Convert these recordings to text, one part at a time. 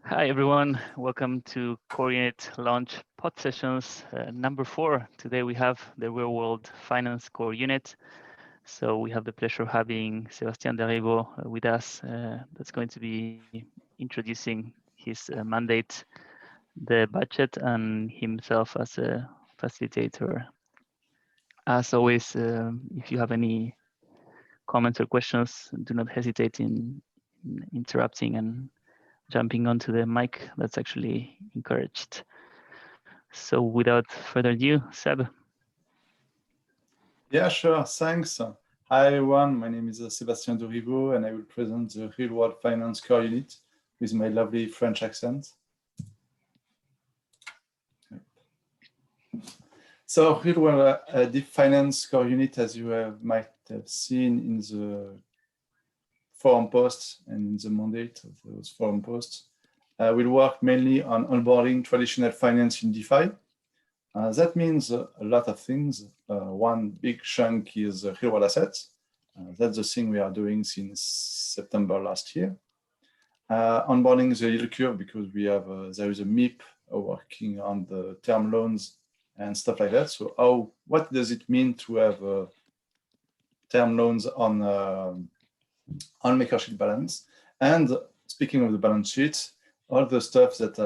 Hi everyone, welcome to Core Unit Launch Pod Sessions number 4. Today we have the Real World Finance Core Unit. So we have the pleasure of having Sébastien Derivaux with us. That's going to be introducing his mandate, the budget, and himself as a facilitator. As always, if you have any comments or questions, do not hesitate in interrupting and jumping onto the mic. That's actually encouraged. So without further ado, Seb. Yeah, sure. Thanks. Hi, everyone. My name is Sébastien Derivaux, and I will present the Real World Finance Core Unit with my lovely French accent. So Real World Deep Finance Core Unit, as you might have seen in the forum posts and in the mandate of those forum posts, will work mainly on onboarding traditional finance in DeFi. That means a lot of things. One big chunk is real world assets. That's the thing we are doing since September last year. Onboarding the yield curve because we have there is a MIP working on the term loans and stuff like that. So what does it mean to have term loans on maker sheet balance? And speaking of the balance sheet, all the stuff that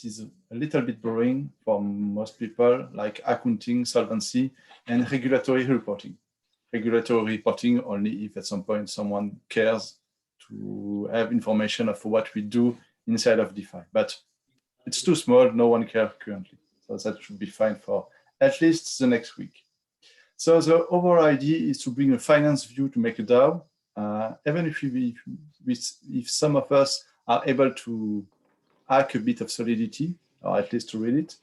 is a little bit boring for most people, like accounting, solvency, and regulatory reporting. Regulatory reporting only if at some point someone cares to have information of what we do inside of DeFi. But it's too small, no one cares currently. So that should be fine for at least the next week. So the overall idea is to bring a finance view to make a DAO. Even if some of us are able to hack a bit of solidity, or at least to read it.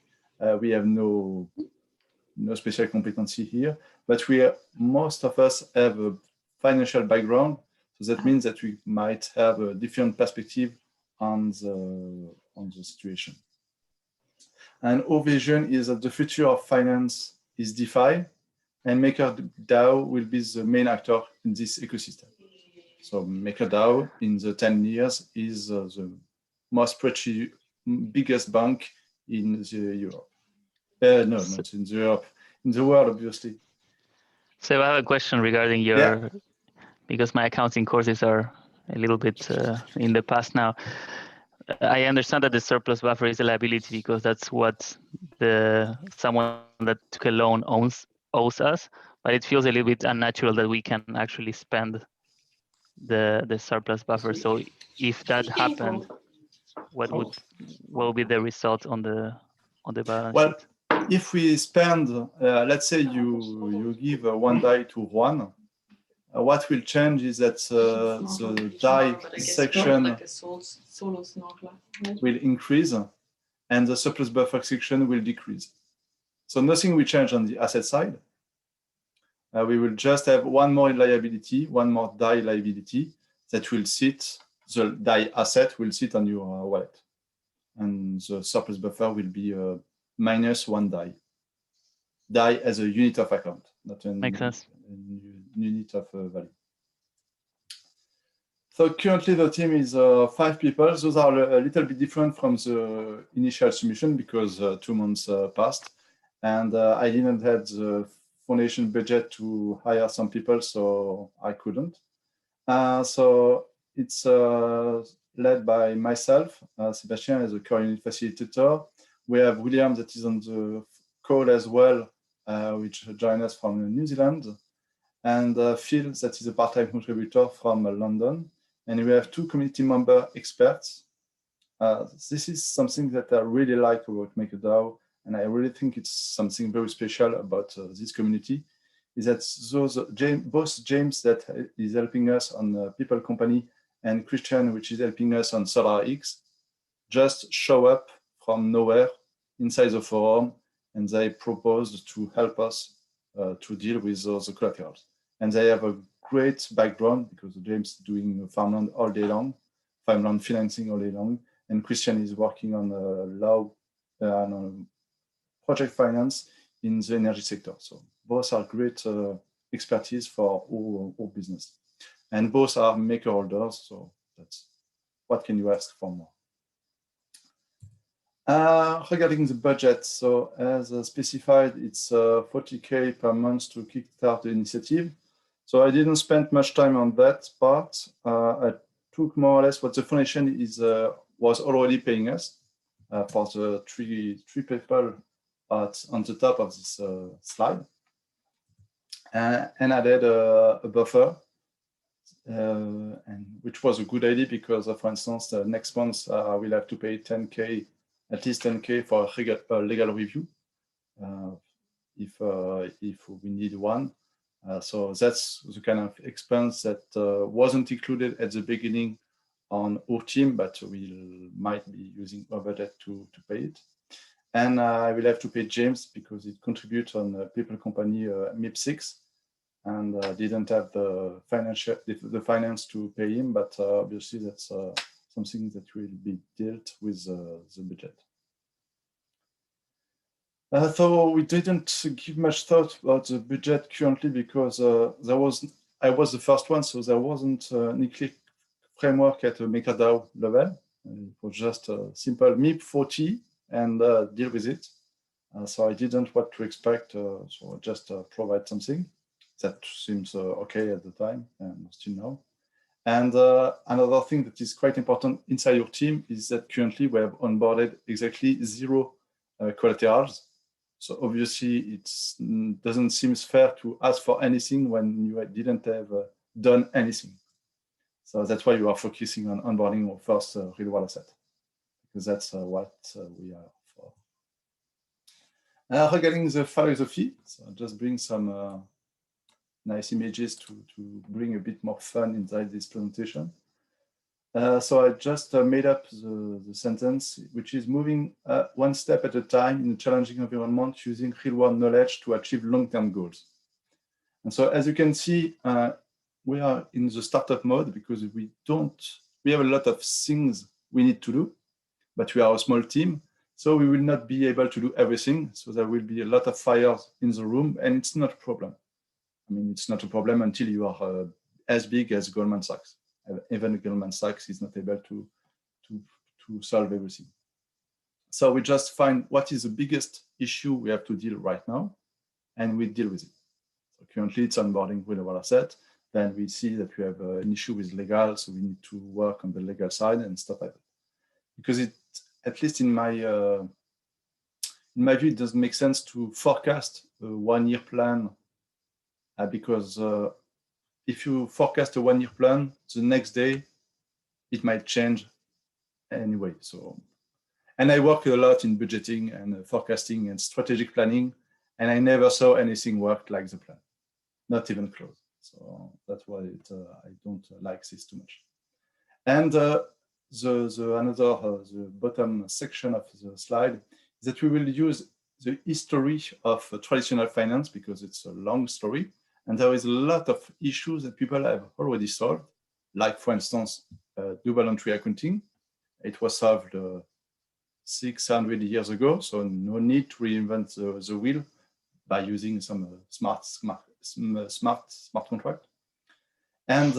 We have no special competency here, but most of us have a financial background, so that means that we might have a different perspective on the situation. And our vision is that the future of finance is DeFi, and MakerDAO will be the main actor in this ecosystem. So MakerDAO in the 10 years is the most biggest bank in Europe. Not in Europe, in the world, obviously. So I have a question regarding your, because my accounting courses are a little bit in the past now. I understand that the surplus buffer is a liability because that's what someone that took a loan owes us, but it feels a little bit unnatural that we can actually spend the surplus buffer. So if that happened, what will be the result on the balance sheet? If we spend, let's say you give one DAI to Juan, what will change is that the DAI section will increase and the surplus buffer section will decrease. So nothing will change on the asset side. We will just have one more liability, one more DAI liability that will sit, the DAI asset will sit on your wallet. And the surplus buffer will be minus one DAI. DAI as a unit of account, not a unit of value. So currently the team is 5 people. Those are a little bit different from the initial submission because 2 months passed. And I didn't have the foundation budget to hire some people, so I couldn't. So it's led by myself, Sébastien as a core unit facilitator. We have William that is on the call as well, which joined us from New Zealand, and Phil that is a part-time contributor from London. And we have 2 community member experts. This is something that I really like about MakerDAO, and I really think it's something very special about this community, is that both James that is helping us on People Company and Christian, which is helping us on SolarX, just show up from nowhere inside the forum, and they proposed to help us to deal with those collaterals. And they have a great background because James is doing farmland all day long, farmland financing all day long, and Christian is working on project finance in the energy sector. So both are great expertise for our business. And both are maker holders, so that's what can you ask for more? Regarding the budget, so as specified, it's 40K per month to kickstart the initiative. So I didn't spend much time on that part. I took more or less what the foundation was already paying us for the three people on the top of this slide, and added a buffer, and which was a good idea because, for instance, next month we'll have to pay 10K, at least 10K for a legal review if we need one. So that's the kind of expense that wasn't included at the beginning on our team, but we might be using our budget to pay it. And I will have to pay James because it contributes on the people company MIP6, and didn't have the finance to pay him, but obviously that's something that will be dealt with the budget. So we didn't give much thought about the budget currently because I was the first one, so there wasn't any clear framework at a MakerDAO level. It was just a simple MIP 40 and deal with it. So I didn't know what to expect, so I just provide something that seems okay at the time and still now. And another thing that is quite important inside your team is that currently we have onboarded exactly 0 collaterals. So obviously it doesn't seem fair to ask for anything when you didn't have done anything. So that's why you are focusing on onboarding your first real world asset, because that's what we are for. Regarding the philosophy, so I'll just bring some nice images to bring a bit more fun inside this presentation. So I just made up the sentence, which is moving one step at a time in a challenging environment using real-world knowledge to achieve long-term goals. And so as you can see, we are in the startup mode because we have a lot of things we need to do, but we are a small team, so we will not be able to do everything. So there will be a lot of fires in the room, and it's not a problem. I mean, it's not a problem until you are as big as Goldman Sachs. Even Goldman Sachs is not able to solve everything. So we just find what is the biggest issue we have to deal right now, and we deal with it. So currently it's onboarding with our asset. Then we see that we have an issue with legal, so we need to work on the legal side and stuff like that. Because it, at least in my view, it doesn't make sense to forecast a one-year plan because if you forecast a one-year plan, the next day it might change anyway. So, and I work a lot in budgeting and forecasting and strategic planning, and I never saw anything work like the plan, not even close. So that's why I don't like this too much. And the bottom section of the slide is that we will use the history of traditional finance because it's a long story. And there is a lot of issues that people have already solved, like, for instance, double entry accounting. It was solved 600 years ago, so no need to reinvent the wheel by using some smart contract. And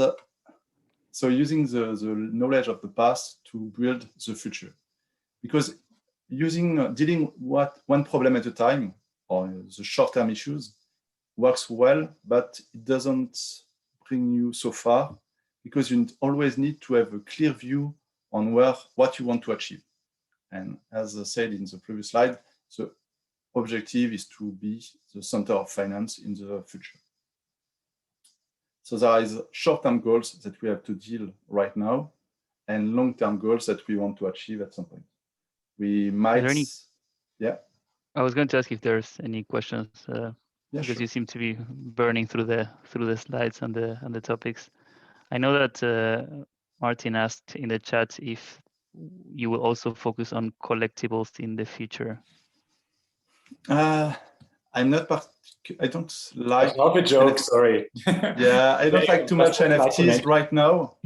so using the knowledge of the past to build the future. Because dealing one problem at a time, or the short-term issues, works well, but it doesn't bring you so far because you always need to have a clear view on what you want to achieve. And as I said in the previous slide, the objective is to be the center of finance in the future. So there is short-term goals that we have to deal right now and long-term goals that we want to achieve at some point. We might, yeah. I was going to ask if there's any questions. Yeah, because sure. you seem to be burning through the slides and the topics. I know that Martin asked in the chat if you will also focus on collectibles in the future. I'm not. I don't like. That's not a joke. Sorry. Yeah, I don't like too much NFTs right now.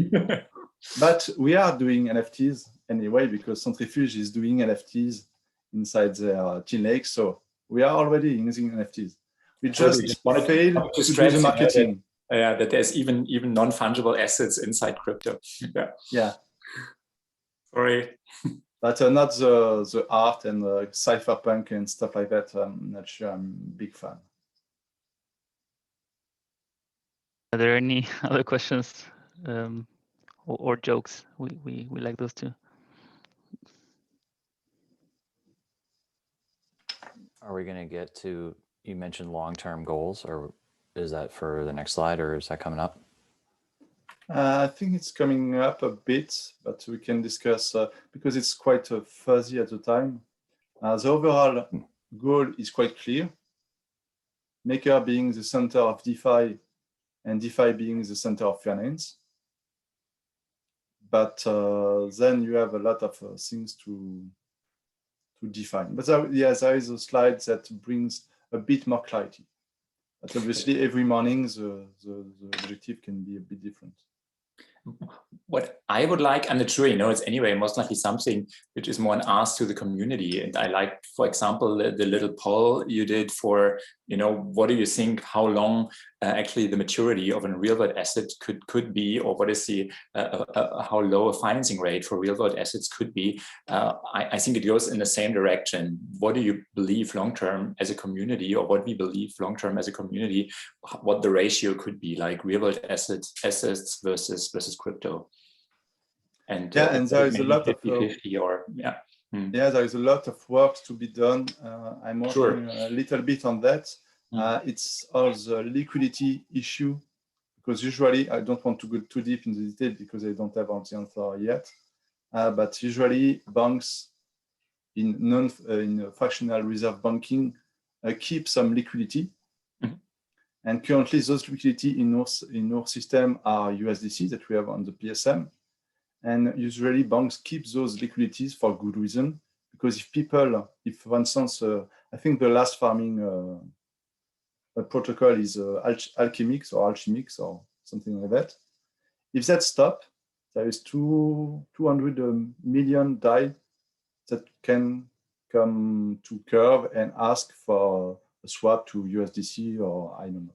But we are doing NFTs anyway because Centrifuge is doing NFTs inside their Gene Lake, so we are already using NFTs. We just failed to do the marketing. That there's even non-fungible assets inside crypto. Yeah. Yeah. Sorry. But not the art and cypherpunk and stuff like that. I'm not sure I'm a big fan. Are there any other questions or jokes? We like those too. Are we going to get to, you mentioned long-term goals, or is that for the next slide, or is that coming up? I think it's coming up a bit, but we can discuss because it's quite fuzzy at the time. The overall goal is quite clear. Maker being the center of DeFi and DeFi being the center of finance. But then you have a lot of things to define. But there is a slide that brings a bit more clarity. But obviously, every morning, the objective can be a bit different. What I would like, I'm not sure, it's anyway most likely something which is more an ask to the community. And I like, for example, the little poll you did for, what do you think, how long actually the maturity of a real world asset could be, or what is the how low a financing rate for real world assets could be. I think it goes in the same direction. What do you believe long-term as a community, or what we believe long-term as a community, what the ratio could be, like real world assets versus crypto? And and there is a lot 50-50 or yeah, there is a lot of work to be done. I'm working a little bit on that. It's all the liquidity issue, because usually I don't want to go too deep in the detail because I don't have the answer yet. But usually banks in fractional reserve banking keep some liquidity. And currently those liquidity in our system are USDC that we have on the PSM. And usually banks keep those liquidities for good reason, because if for instance, I think the last farming protocol is Alchemix or something like that. If that stop, there is 200 million DAI that can come to Curve and ask for a swap to USDC or I don't know.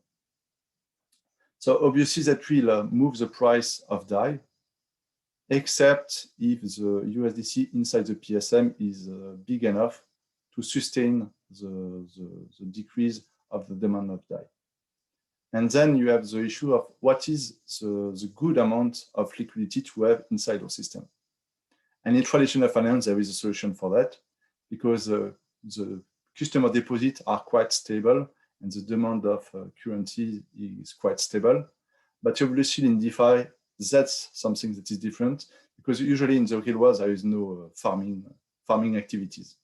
So obviously that will move the price of DAI, except if the USDC inside the PSM is big enough to sustain the decrease of the demand of DAI. And then you have the issue of what is the good amount of liquidity to have inside our system. And in traditional finance, there is a solution for that, because the customer deposits are quite stable and the demand of currency is quite stable. But obviously in DeFi, that's something that is different, because usually in the real world, there is no farming activities,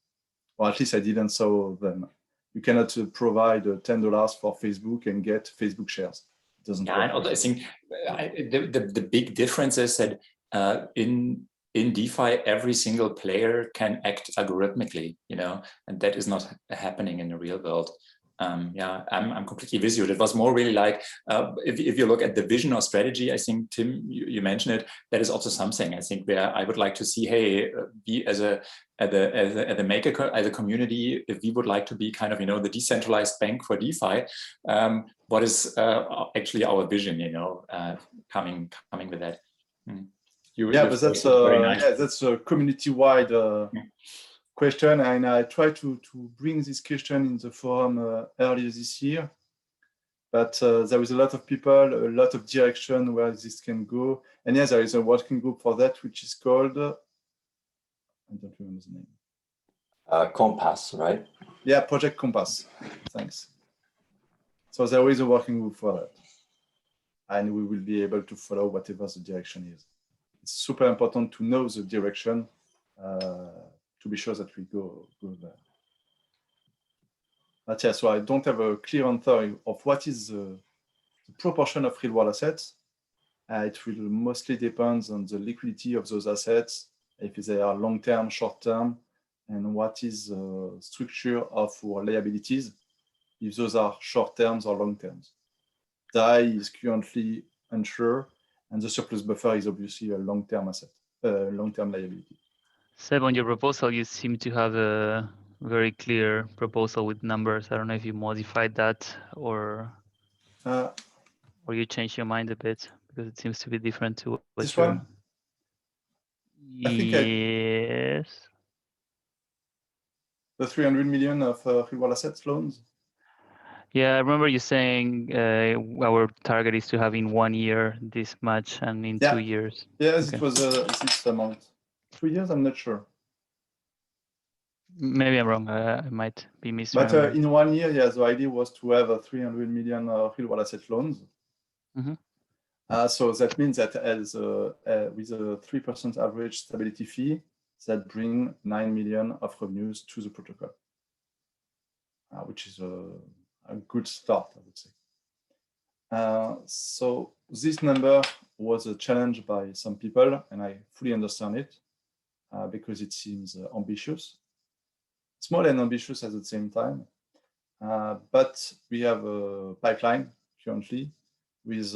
or at least I didn't saw them. You cannot provide $10 for Facebook and get Facebook shares. It doesn't work. I think the big difference is that in DeFi, every single player can act algorithmically, and that is not happening in the real world. I'm completely with you. It was more really like, if you look at the vision or strategy, I think, Tim, you mentioned it, that is also something I think where I would like to see, hey, we as a maker, as a community, if we would like to be kind of, the decentralized bank for DeFi, what is actually our vision, coming with that. But that's a community-wide question, and I tried to bring this question in the forum earlier this year, but there is a lot of people, a lot of direction where this can go, and yes, there is a working group for that, which is called, I don't remember the name. Compass, right? Yeah, Project Compass. Thanks. So there is a working group for that, and we will be able to follow whatever the direction is. It's super important to know the direction to be sure that we go there. But yeah, so I don't have a clear answer of what is the proportion of real world assets. It will mostly depend on the liquidity of those assets, if they are long-term, short-term, and what is the structure of our liabilities, if those are short-terms or long-terms. DAI is currently unsure, and the surplus buffer is obviously a long-term asset, long-term liability. Seb, on your proposal, you seem to have a very clear proposal with numbers. I don't know if you modified that or you changed your mind a bit, because it seems to be different to what this one. Yes. The 300 million of real-world assets loans. Yeah, I remember you saying our target is to have in 1 year this much and in 2 years. Yes, Okay. it was this amount. 2 years, I'm not sure. Maybe I'm wrong. I might be But misremembering. in 1 year, yeah, the idea was to have a 300 million real-world asset loans. So that means that as with a 3% average stability fee, that bring 9 million of revenues to the protocol, which is a good start, I would say. So this number was a challenge by some people, and I fully understand it because it seems ambitious, small and ambitious at the same time. But we have a pipeline currently with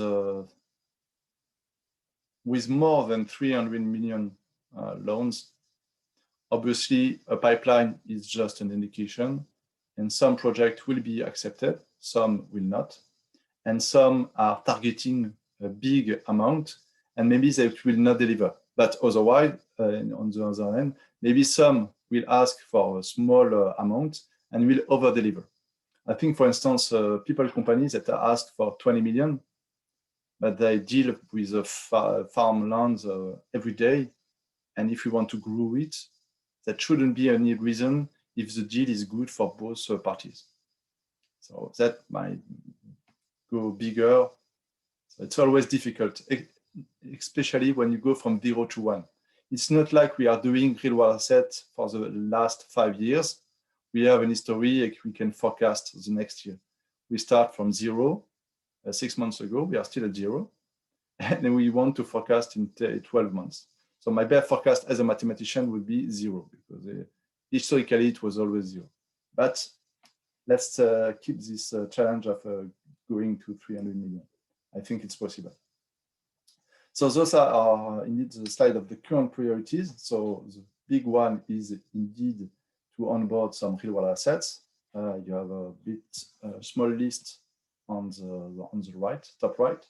more than 300 million loans. Obviously, a pipeline is just an indication, and some projects will be accepted, some will not, and some are targeting a big amount, and maybe they will not deliver. But otherwise, on the other hand, maybe some will ask for a small amount and will over-deliver. I think, for instance, companies that are asked for 20 million, but they deal with farmlands every day. And if you want to grow it, that shouldn't be any reason if the deal is good for both parties. So that might go bigger. So it's always difficult, especially when you go from 0 to 1. It's not like we are doing real-world assets for the last 5 years. We have an history, and we can forecast the next year. We start from 0. 6 months ago, we are still at 0. And then we want to forecast in 12 months. So my best forecast as a mathematician would be 0, because historically it was always 0. But let's keep this challenge of going to 300 million. I think it's possible. So those are indeed the slide of the current priorities. So the big one is indeed to onboard some real-world assets. You have a bit small list on the right, top right.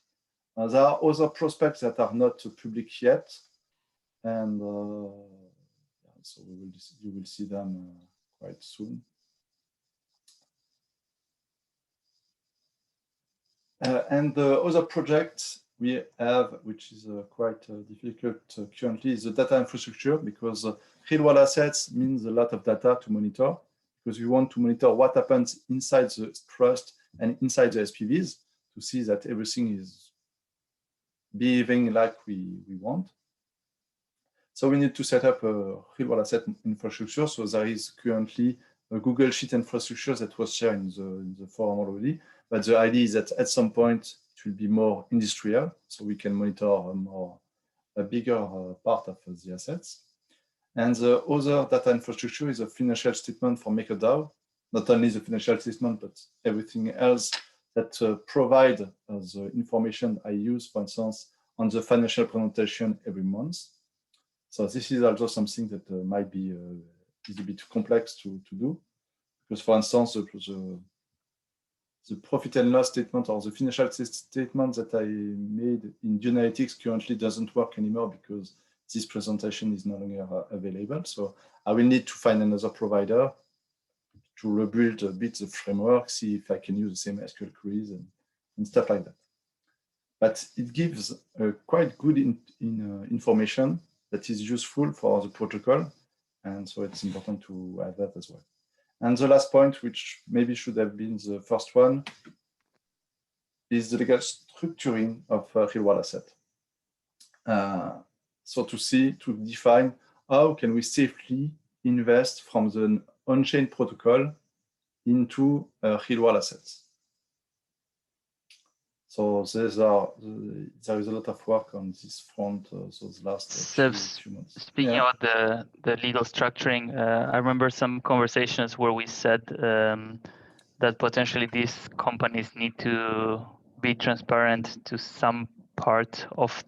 There are other prospects that are not public yet, and so you will see them quite soon. And the other project we have, which is quite difficult currently, is the data infrastructure, because real-world assets means a lot of data to monitor, because we want to monitor what happens inside the trust and inside the SPVs to see that everything is behaving like we want. So we need to set up a real-world asset infrastructure. So there is currently a Google Sheet infrastructure that was shared in the forum already. But the idea is that at some point it will be more industrial, so we can monitor a bigger part of the assets. And the other data infrastructure is a financial statement for MakerDAO. Not only the financial statement, but everything else that provide the information I use, for instance, on the financial presentation every month. So this is also something that might be is a bit complex to do, because, for instance, the profit and loss statement or the financial statement that I made in Analytics currently doesn't work anymore because this presentation is no longer available. So I will need to find another provider to rebuild a bit the framework, see if I can use the same SQL queries and stuff like that. But it gives quite good information that is useful for the protocol. And so it's important to have that as well. And the last point, which maybe should have been the first one, is the legal structuring of real-world asset. So to define how can we safely invest from the on-chain protocol into real-world assets. So there is a lot of work on this front those last few months. Speaking about the legal structuring, I remember some conversations where we said that potentially these companies need to be transparent to some part of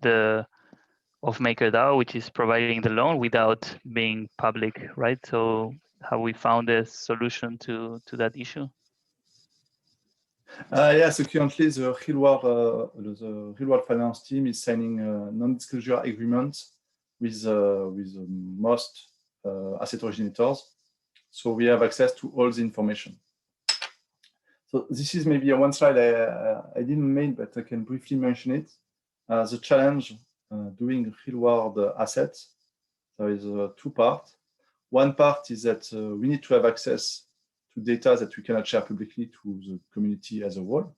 MakerDAO, which is providing the loan without being public, right? So have we found a solution to that issue? So currently the real-world finance team is signing a non-disclosure agreement with most asset originators. So we have access to all the information. So this is maybe one slide I didn't make, but I can briefly mention it. The challenge doing real-world assets, there is two parts. One part is that we need to have access to data that we cannot share publicly to the community as a whole.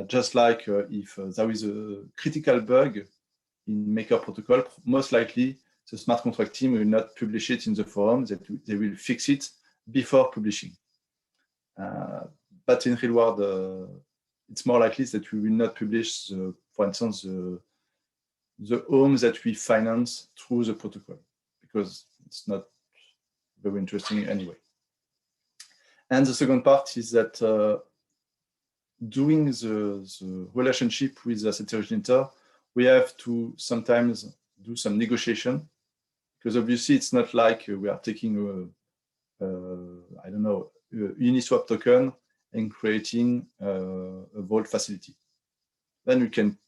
Just like if there is a critical bug in Maker protocol, most likely the smart contract team will not publish it in the forum, they will fix it before publishing. But in real world, it's more likely that we will not publish, for instance, the homes that we finance through the protocol, because it's not very interesting anyway. And the second part is that doing the relationship with the asset originator, we have to sometimes do some negotiation, because obviously it's not like we are taking I don't know, a Uniswap token and creating a vault facility. Then we can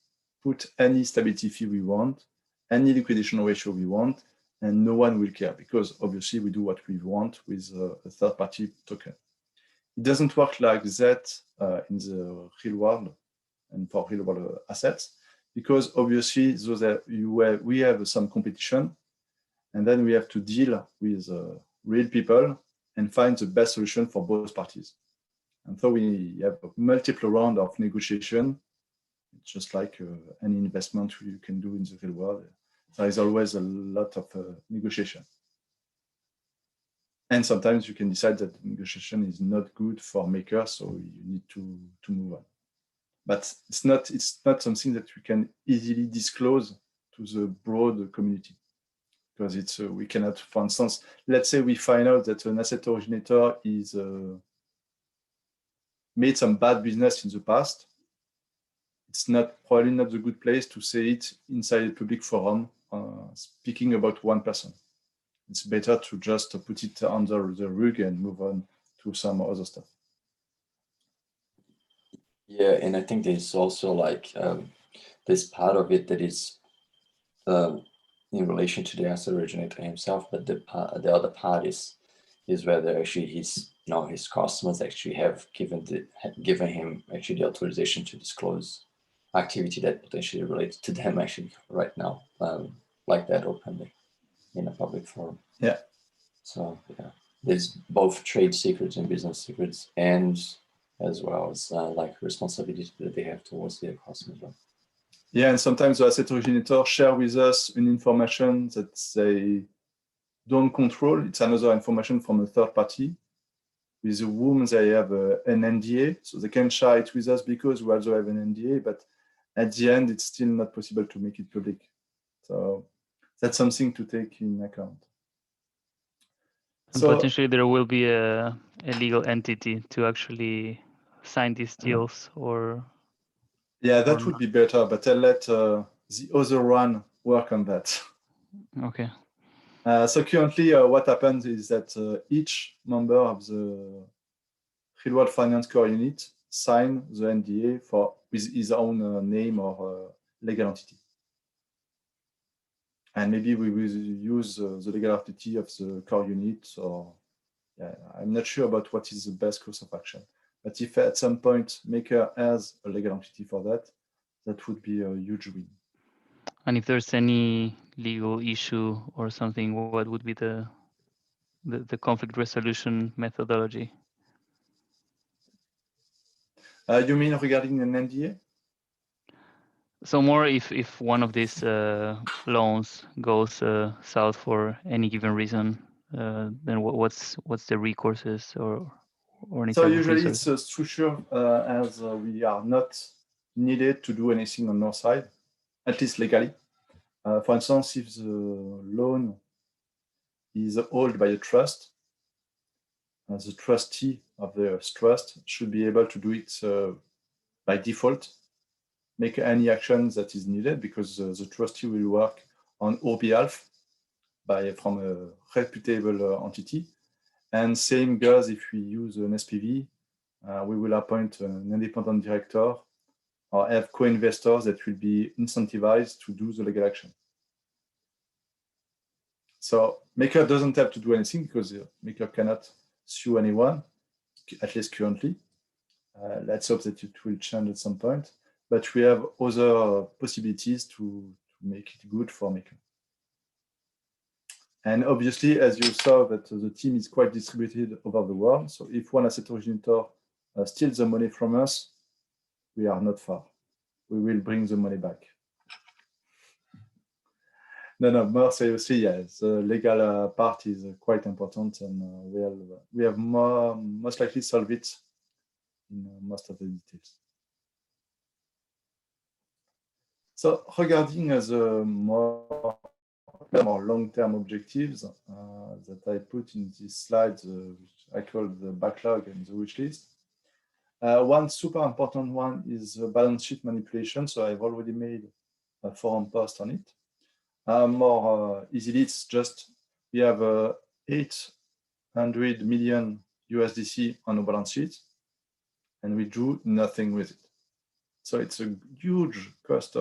put any stability fee we want, any liquidation ratio we want, and no one will care, because obviously we do what we want with a third-party token. It doesn't work like that in the real world and for real world assets, because obviously we have some competition, and then we have to deal with real people and find the best solution for both parties. And so we have multiple rounds of negotiation, just like any investment you can do in the real world. There is always a lot of negotiation. And sometimes you can decide that negotiation is not good for makers, so you need to move on. But it's not something that we can easily disclose to the broad community, because it's we cannot, for instance, let's say we find out that an asset originator is made some bad business in the past. It's probably not the good place to say it inside a public forum, speaking about one person. It's better to just put it under the rug and move on to some other stuff. Yeah, and I think there's also like this part of it that is in relation to the asset originator himself, but the other part is whether actually his customers actually have given him actually the authorization to disclose activity that potentially relates to them actually right now, like that openly in a public forum. Yeah. So yeah, there's both trade secrets and business secrets, and as well as like responsibility that they have towards their customers. Yeah, and sometimes the asset originator share with us an information that they don't control. It's another information from a third party with whom they have an NDA. So they can share it with us because we also have an NDA, but at the end, it's still not possible to make it public. So that's something to take in account. And potentially there will be a legal entity to actually sign these deals, or... Yeah, that would be better, but I'll let the other one work on that. Okay. So currently what happens is that each member of the Real World Finance Core Unit sign the NDA with his own name or legal entity. And maybe we will use the legal entity of the core unit, or yeah, I'm not sure about what is the best course of action. But if at some point Maker has a legal entity for that, that would be a huge win. And if there's any legal issue or something, what would be the conflict resolution methodology? You mean regarding an NDA? So more if one of these loans goes south for any given reason, then what's the recourses or any So type usually of it's structured as we are not needed to do anything on our side, at least legally. For instance, if the loan is held by a trust, the trustee of the trust should be able to do it by default, make any action that is needed, because the trustee will work on our behalf from a reputable entity. And same goes if we use an SPV, we will appoint an independent director or have co-investors that will be incentivized to do the legal action. So Maker doesn't have to do anything because Maker cannot sue anyone, at least currently. Let's hope that it will change at some point. But we have other possibilities to make it good for Maker. And obviously, as you saw, that the team is quite distributed over the world. So if one asset originator steals the money from us, we are not far. We will bring the money back. No, more seriously, yes, the legal part is quite important, and we have most likely solved it in most of the details. So regarding the more long-term objectives that I put in this slide, which I call the backlog and the wish list. One super important one is balance sheet manipulation. So I've already made a forum post on it. More easily, it's just we have 800 million USDC on a balance sheet, and we do nothing with it. So it's a huge cost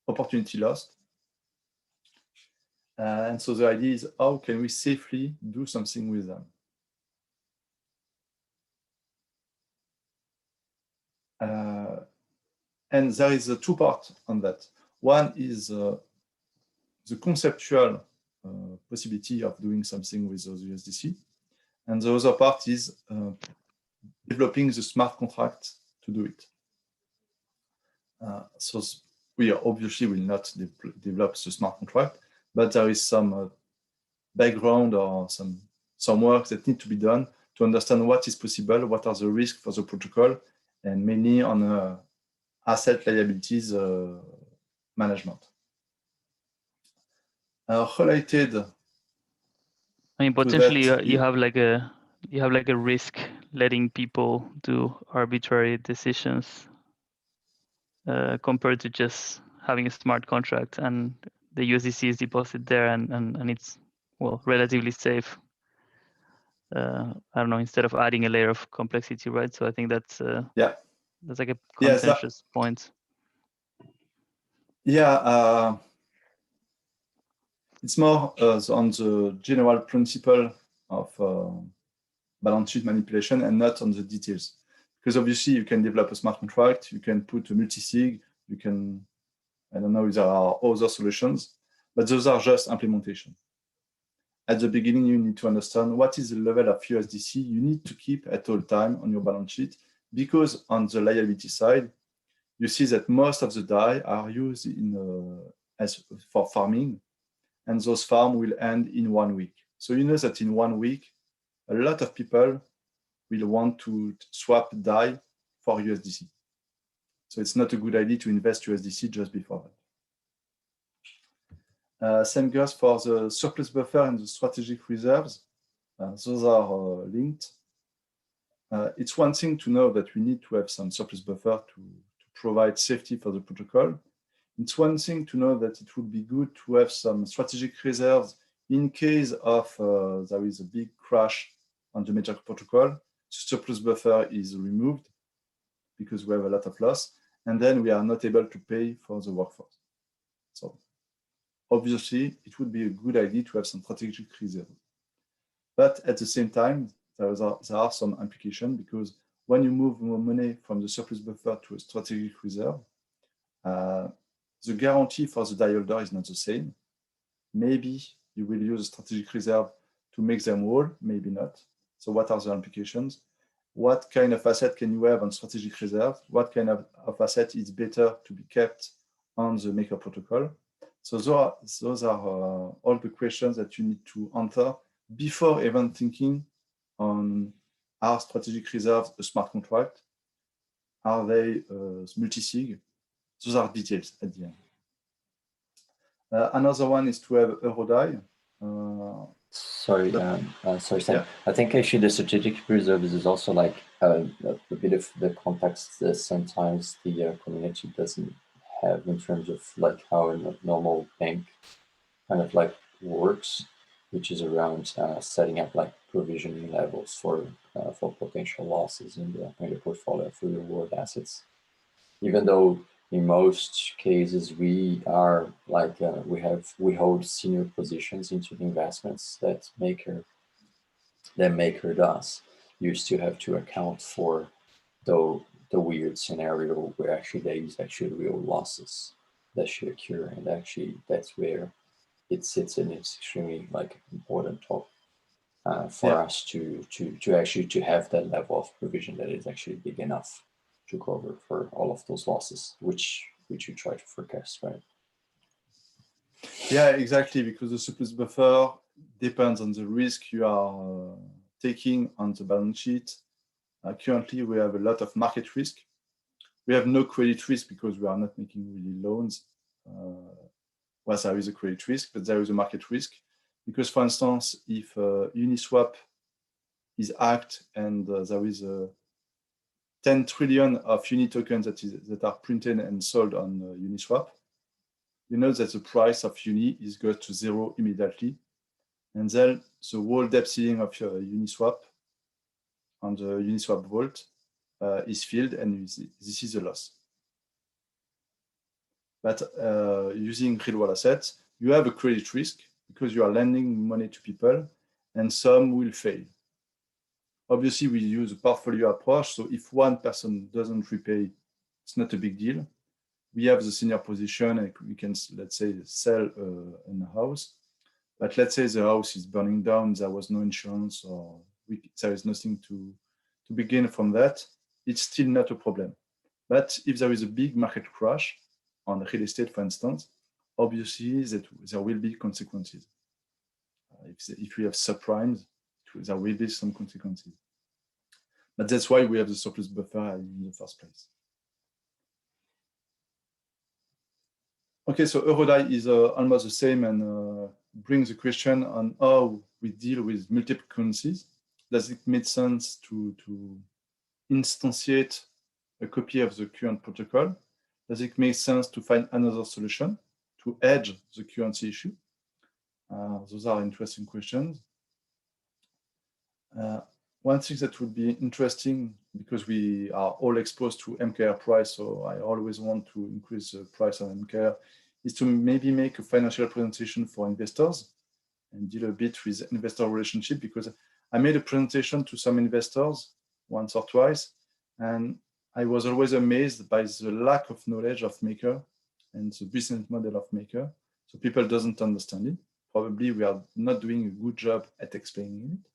opportunity lost. And so the idea is, how can we safely do something with them? And there is a two parts on that. One is the conceptual possibility of doing something with those USDC. And the other part is developing the smart contract to do it. So we obviously will not develop the smart contract, but there is some background or some work that need to be done to understand what is possible, what are the risks for the protocol, and mainly on asset liabilities management. Related. I mean, potentially you have like a risk letting people do arbitrary decisions compared to just having a smart contract, and the USDC is deposited there, and it's, well, relatively safe. I don't know, instead of adding a layer of complexity, right? So I think that's that's like a consensus point. Yeah, it's more on the general principle of balance sheet manipulation and not on the details. Because obviously you can develop a smart contract, you can put a multi-sig, you can, I don't know if there are other solutions, but those are just implementation. At the beginning, you need to understand what is the level of USDC you need to keep at all time on your balance sheet, because on the liability side, you see that most of the DAI are used for farming, and those farms will end in 1 week. So you know that in 1 week, a lot of people will want to swap DAI for USDC. So it's not a good idea to invest USDC just before that. Same goes for the surplus buffer and the strategic reserves. Those are linked. It's one thing to know that we need to have some surplus buffer to provide safety for the protocol. It's one thing to know that it would be good to have some strategic reserves in case of there is a big crash on the major protocol. Surplus buffer is removed because we have a lot of loss, and then we are not able to pay for the workforce. So obviously, it would be a good idea to have some strategic reserve. But at the same time, there are some implications, because when you move more money from the surplus buffer to a strategic reserve, the guarantee for the DAI holder is not the same. Maybe you will use a strategic reserve to make them whole, maybe not. So what are the implications? What kind of asset can you have on strategic reserve? What kind of asset is better to be kept on the Maker protocol? So those are all the questions that you need to answer before even thinking on, are strategic reserves a smart contract? Are they multi-sig? Those are details at the end. Another one is to have EuroDAO. Sorry, Sam. Yeah. I think actually the strategic reserves is also like a bit of the context that sometimes the community doesn't have in terms of like how a normal bank kind of like works, which is around setting up like provisioning levels for potential losses in the portfolio for real world assets. Even though in most cases, we are like we hold senior positions into the investments that maker does. You still have to account for the weird scenario where actually there is actually real losses that should occur, and actually that's where it sits, and it's extremely like important topic for us to actually to have that level of provision that is actually big enough to cover for all of those losses, which you try to forecast, right? Yeah, exactly, because the surplus buffer depends on the risk you are taking on the balance sheet. Currently, we have a lot of market risk. We have no credit risk because we are not making really loans. Well, there is a credit risk, but there is a market risk. Because, for instance, if Uniswap is hacked and there is 10 trillion of Uni tokens that are printed and sold on Uniswap, you know that the price of Uni is goes to zero immediately. And then the whole debt ceiling of Uniswap on the Uniswap vault is filled, and this is a loss. But using real world assets, you have a credit risk because you are lending money to people, and some will fail. Obviously, we use a portfolio approach, so if one person doesn't repay, it's not a big deal. We have the senior position, and we can, let's say, sell a house. But let's say the house is burning down, there was no insurance, or there is nothing to begin from that, it's still not a problem. But if there is a big market crash on real estate, for instance, obviously there will be consequences. If we have subprimes, there will be some consequences. But that's why we have the surplus buffer in the first place. Okay, so EuroDAO is almost the same and brings the question on how we deal with multiple currencies. Does it make sense to instantiate a copy of the current protocol? Does it make sense to find another solution to hedge the currency issue? Those are interesting questions. One thing that would be interesting, because we are all exposed to MKR price, so I always want to increase the price of MKR, is to maybe make a financial presentation for investors and deal a bit with investor relationship, because I made a presentation to some investors once or twice, and I was always amazed by the lack of knowledge of Maker and the business model of Maker. So people doesn't understand it. Probably we are not doing a good job at explaining it.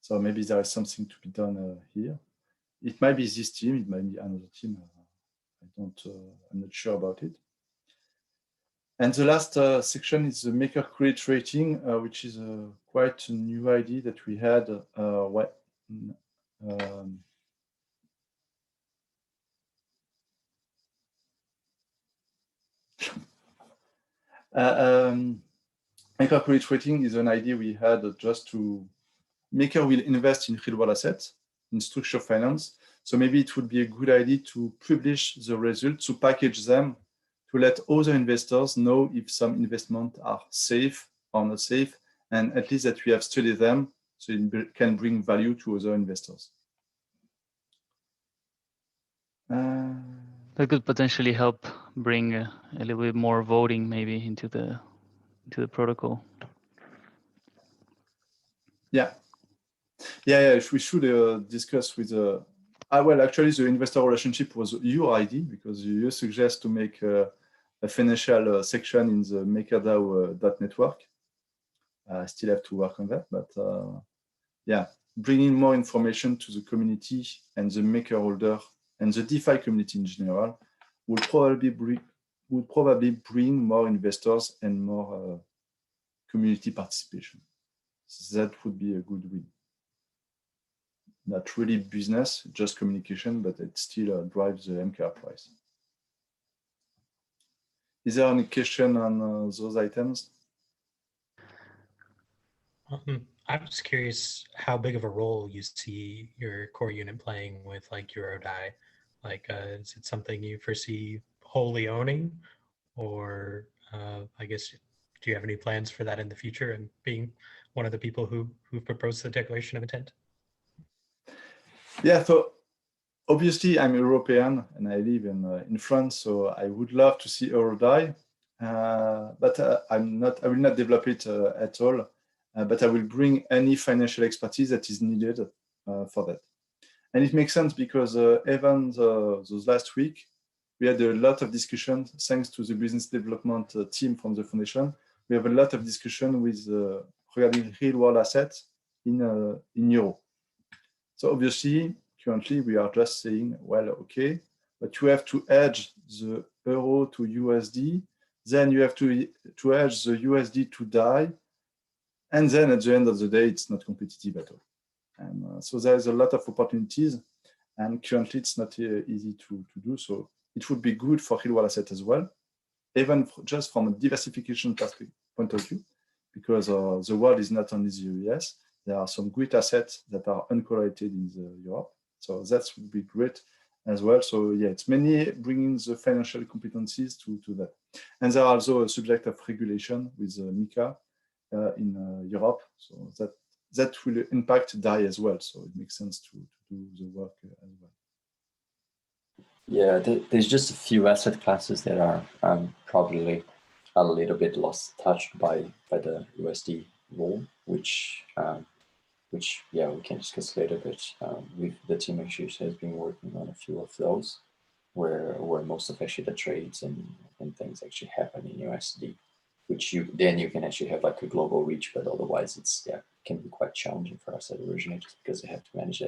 So maybe there is something to be done here. It might be this team, it might be another team. I'm not sure about it. And the last section is the Maker credit rating, which is quite a new idea that we had. Maker credit rating is an idea we had just to Maker will invest in real world assets, in structured finance. So maybe it would be a good idea to publish the results, to package them, to let other investors know if some investments are safe or not safe, and at least that we have studied them so it can bring value to other investors. That could potentially help bring a little bit more voting maybe into the protocol. Yeah, we should discuss with well, actually, the investor relationship was your idea, because you suggest to make a financial section in the MakerDAO network. I still have to work on that, but yeah, bringing more information to the community and the maker holder and the DeFi community in general would probably bring more investors and more community participation. So that would be a good win. Not really business, just communication, but it still drives the MKR price. Is there any question on those items? I'm just curious how big of a role you see your core unit playing with like EuroDAO. Like, is it something you foresee wholly owning, or I guess, do you have any plans for that in the future and being one of the people who proposed the declaration of intent? Yeah, so Obviously, I'm European and I live in France, so I would love to see EuroDAO, but I will not develop it at all. But I will bring any financial expertise that is needed for that. And it makes sense because even those last week, we had a lot of discussions thanks to the business development team from the foundation. We have a lot of discussion with regarding real world assets in euro. So obviously, currently we are just saying, well, okay, but you have to hedge the euro to USD, then you have to hedge the USD to DAI, and then at the end of the day, it's not competitive at all. And so there's a lot of opportunities, and currently it's not easy to do. So it would be good for real world asset as well, even just from a diversification point of view, because the world is not only the US. There are some great assets that are uncorrelated in Europe. So that would be great as well. So yeah, it's mainly bringing the financial competencies to that. And there are also a subject of regulation with MiCA in Europe. So that will impact DAI as well. So it makes sense to do the work as well. Yeah, there's just a few asset classes that are probably a little bit lost touch by the USD rule, which yeah, we can discuss later. But the team actually has been working on a few of those, where most of actually the trades and things actually happen in USD, which you can actually have like a global reach, but otherwise it can be quite challenging for us at originators because they have to manage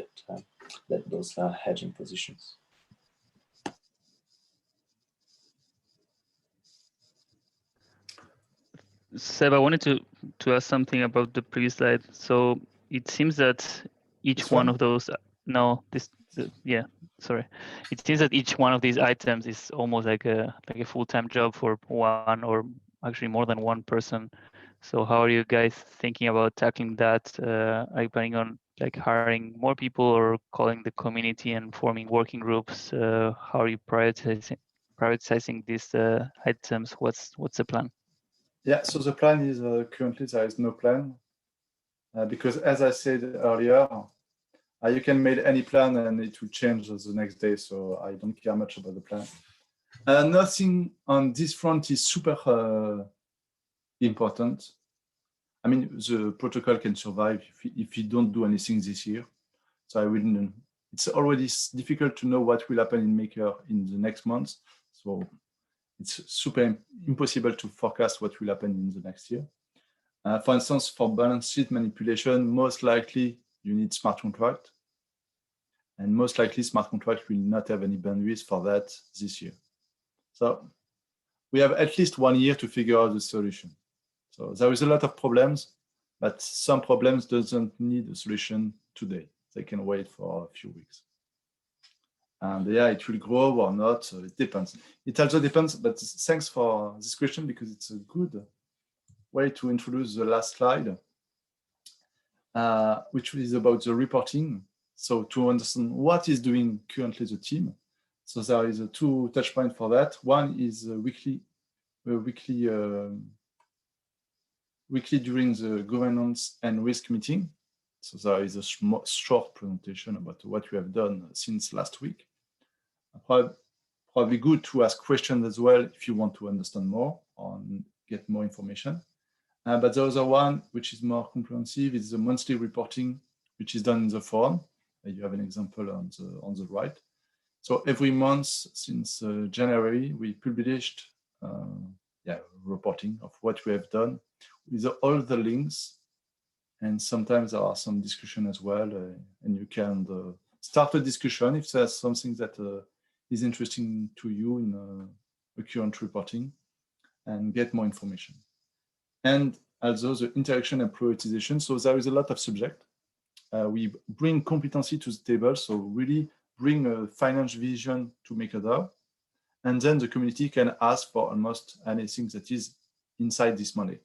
those hedging positions. Seb, I wanted to ask something about the previous slide. So it seems that each one of those, sorry. It seems that each one of these items is almost like a full-time job for one or actually more than one person. So how are you guys thinking about tackling that? Are you planning on like hiring more people or calling the community and forming working groups? How are you prioritizing these items? What's the plan? Yeah, so the plan is currently there is no plan because as I said earlier, you can make any plan and it will change the next day. So I don't care much about the plan. Nothing on this front is super important. I mean, the protocol can survive if you don't do anything this year. So it's already difficult to know what will happen in Maker in the next month. So it's super impossible to forecast what will happen in the next year. For instance, for balance sheet manipulation, most likely you need smart contract. And most likely smart contract will not have any bandwidth for that this year. So we have at least 1 year to figure out the solution. So there is a lot of problems, but some problems doesn't need a solution today. They can wait for a few weeks. And yeah, it will grow or not, so it depends. It also depends, but thanks for this question because it's a good way to introduce the last slide, which is about the reporting. So to understand what is doing currently the team. So there is 2 touch points for that. One is weekly during the governance and risk meeting. So there is a short presentation about what we have done since last week. Probably good to ask questions as well if you want to understand more or get more information. But the other one, which is more comprehensive, is the monthly reporting, which is done in the forum. You have an example on the right. So every month since January, we published reporting of what we have done with all the links. And sometimes there are some discussion as well. And you can start a discussion if there's something that is interesting to you in the current reporting and get more information. And also the interaction and prioritization. So there is a lot of subject. We bring competency to the table. So really bring a finance vision to make a DAO. And then the community can ask for almost anything that is inside this mandate.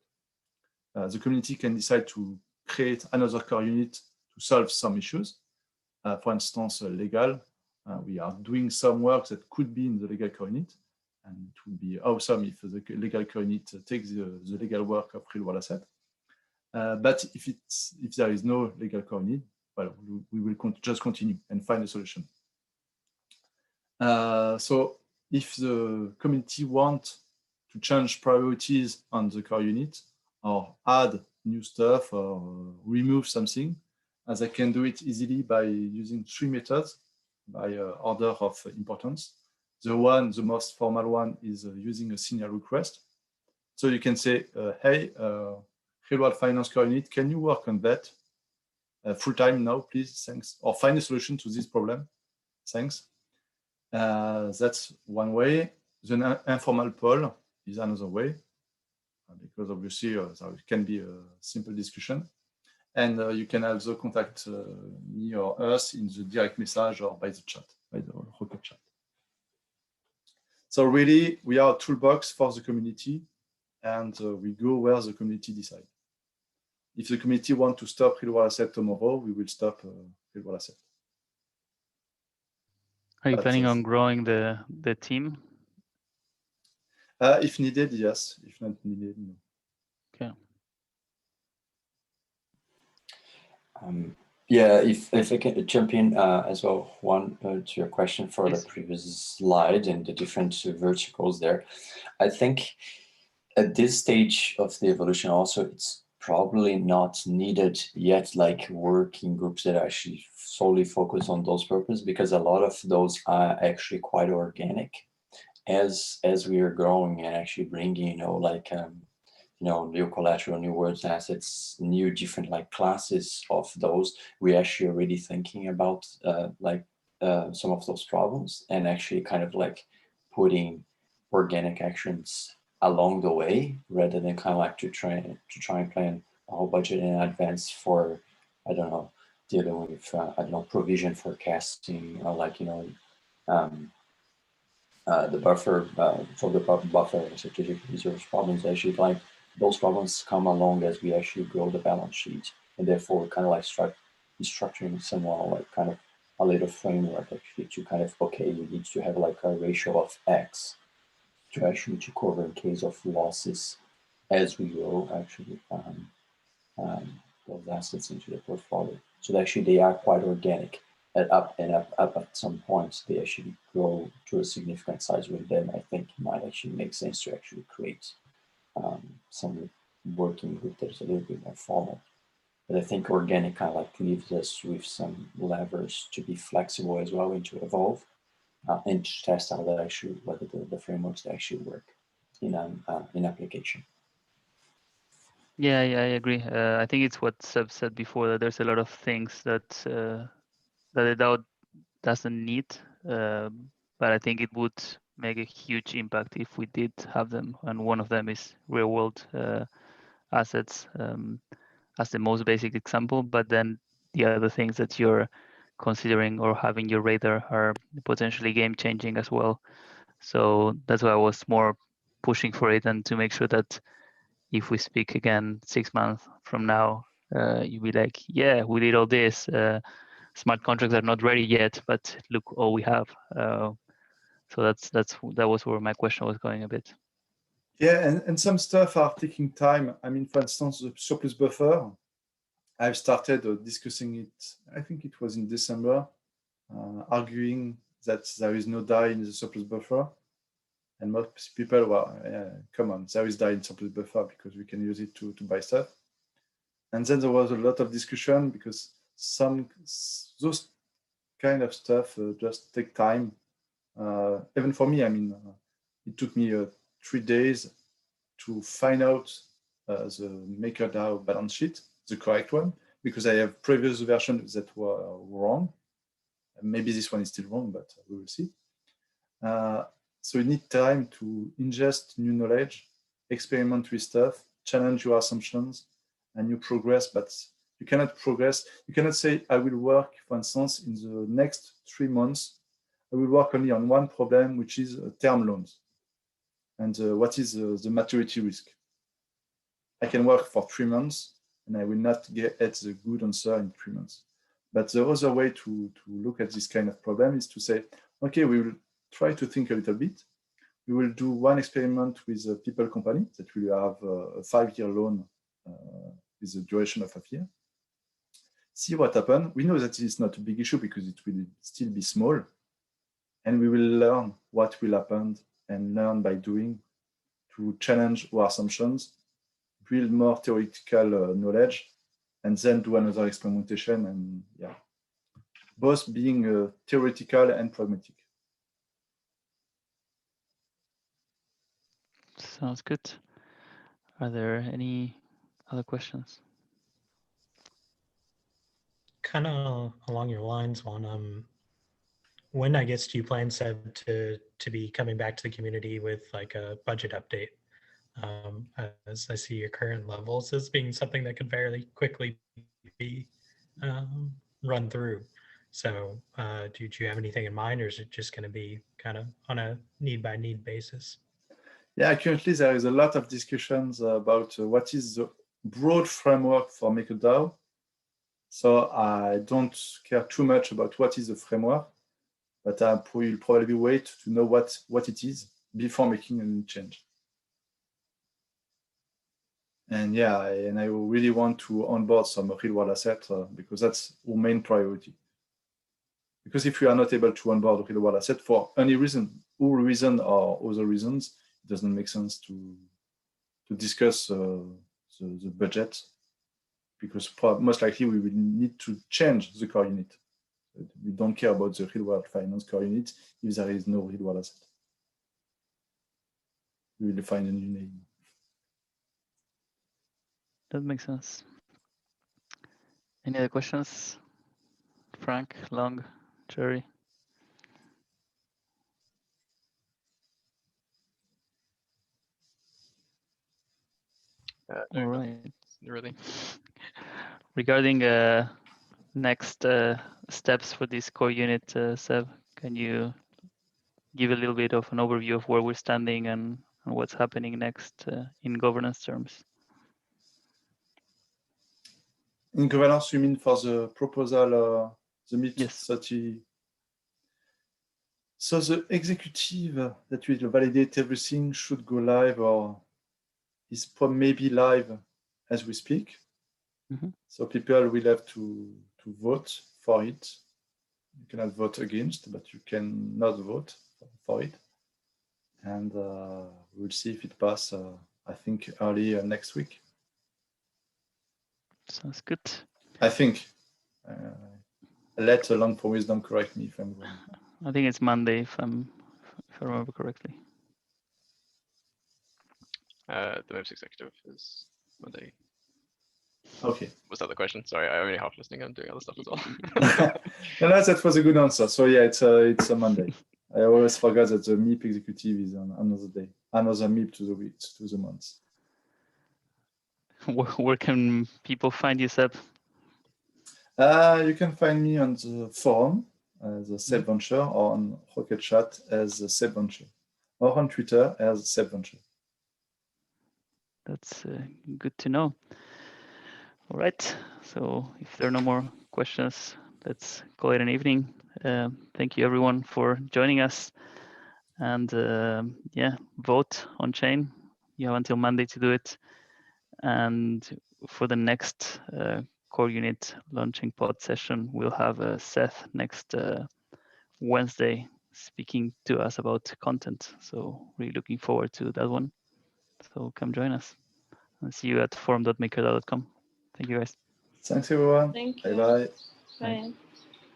The community can decide to create another core unit to solve some issues. For instance, legal. We are doing some work that could be in the legal core unit. And it would be awesome if the legal core unit takes the legal work of real world asset. But if there is no legal core unit, well, we will just continue and find a solution. So if the community wants to change priorities on the core unit or add new stuff or remove something, as I can do it easily by using 3 methods by order of importance. The most formal one is using a senior request. So you can say, hey, real world finance core unit, can you work on that full time now, please? Thanks. Or find a solution to this problem. Thanks. That's one way. The informal poll is another way, because obviously there can be a simple discussion. And you can also contact me or us in the direct message or by the chat, by the Rocket chat. So really, we are a toolbox for the community, and we go where the community decides. If the community wants to stop real world asset tomorrow, we will stop real world asset. Are you planning on growing the team? If needed, yes. If not needed, no. Okay. Yeah, if I can jump in as well, one to your question for the previous slide and the different verticals there. I think at this stage of the evolution also, it's probably not needed yet, like working groups that actually solely focus on those purposes, because a lot of those are actually quite organic as we are growing and actually bringing, new collateral, new words assets, new different like classes of those. We're actually already thinking about some of those problems and actually kind of like putting organic actions along the way, rather than kind of like to try and plan a whole budget in advance for, I don't know, dealing with provision forecasting, or the buffer for the buffer and strategic reserves problems. Actually, like those problems come along as we actually grow the balance sheet, and therefore kind of like structuring someone like kind of a little framework actually to kind of, okay, you need to have like a ratio of X to actually to cover in case of losses as we grow actually those assets into the portfolio. So actually they are quite organic. Up at some point, they actually grow to a significant size, with them I think it might actually make sense to actually create some working group that is a little bit more formal. But I think organic kind of like leaves us with some levers to be flexible as well and to evolve and to test out that actually whether the frameworks that actually work in application. Yeah, I agree. I think it's what Seb said before, that there's a lot of things that the DAO doesn't need, but I think it would make a huge impact if we did have them. And one of them is real world assets as the most basic example. But then the other things that you're considering or having your radar are potentially game changing as well. So that's why I was more pushing for it, and to make sure that if we speak again 6 months from now, you'll be like, yeah, we did all this. Smart contracts are not ready yet, but look all we have. So that was where my question was going a bit. Yeah, and some stuff are taking time. I mean, for instance, the surplus buffer, I've started discussing it, I think it was in December, arguing that there is no DAI in the surplus buffer. And most people were, come on, there is DAI in surplus buffer because we can use it to buy stuff. And then there was a lot of discussion because those kind of stuff just take time. Even for me, I mean, it took me 3 days to find out the MakerDAO balance sheet, the correct one, because I have previous versions that were wrong. Maybe this one is still wrong, but we will see. So you need time to ingest new knowledge, experiment with stuff, challenge your assumptions, and you progress, but you cannot progress. You cannot say, I will work, for instance, in the next 3 months, I will work only on one problem, which is term loans. And what is the maturity risk? I can work for 3 months, and I will not get at the good answer in 3 months. But the other way to look at this kind of problem is to say, okay, we will try to think a little bit. We will do one experiment with a people company that will have a 5-year loan with a duration of 5 years. See what happens. We know that it's not a big issue because it will still be small. and we will learn what will happen and learn by doing to challenge our assumptions, build more theoretical knowledge, and then do another experimentation, and yeah, both being theoretical and pragmatic. Sounds good. Are there any other questions? Kind of along your lines, one, when I guess do you plan, Seb, to be coming back to the community with like a budget update? As I see your current levels as being something that could fairly quickly be run through. So do you have anything in mind, or is it just going to be kind of on a need-by-need basis? Yeah, currently there is a lot of discussions about what is the broad framework for MakerDAO. So I don't care too much about what is the framework, but I will probably wait to know what it is before making any change. And yeah, and I really want to onboard some real-world asset because that's our main priority. Because if we are not able to onboard a real-world asset for any reason, or reason or other reasons, it doesn't make sense to discuss the budget, because most likely we will need to change the core unit. We don't care about the real-world finance core unit if there is no real-world asset. We will find a new name. That makes sense. Any other questions? Frank, Long, Jerry? All right. Really. Regarding next steps for this core unit, Seb, can you give a little bit of an overview of where we're standing and what's happening next in governance terms? In governance, you mean for the proposal, the MIP Yes. 30? So the executive that will validate everything should go live, or is maybe live as we speak. Mm-hmm. So people will have to vote for it. You cannot vote against, but you cannot vote for it. And we'll see if it passes, I think, early next week. Sounds good. I think. Let alone for wisdom, correct me if I'm wrong. I think it's Monday, if I remember correctly. The MIPS executive is Monday. Okay. Was that the question? Sorry, I'm only half listening. I'm doing other stuff as well. No, that was a good answer. So yeah, it's a Monday. I always forgot that the MIP executive is on another day, another MIP to the week, to the month. Where can people find you, Seb? You can find me on the forum as a Seb Venture, or on Rocket Chat as a Seb Venture, or on Twitter as Seb Venture. That's good to know. All right. So if there are no more questions, let's call it an evening. Thank you, everyone, for joining us. And yeah, vote on chain. You have until Monday to do it. And for the next core unit launching pod session, we'll have Seth next Wednesday speaking to us about content. So really looking forward to that one. So come join us. And see you at forum.makerdao.com. Thank you, guys. Thanks, everyone. Thank you. Bye-bye. Bye.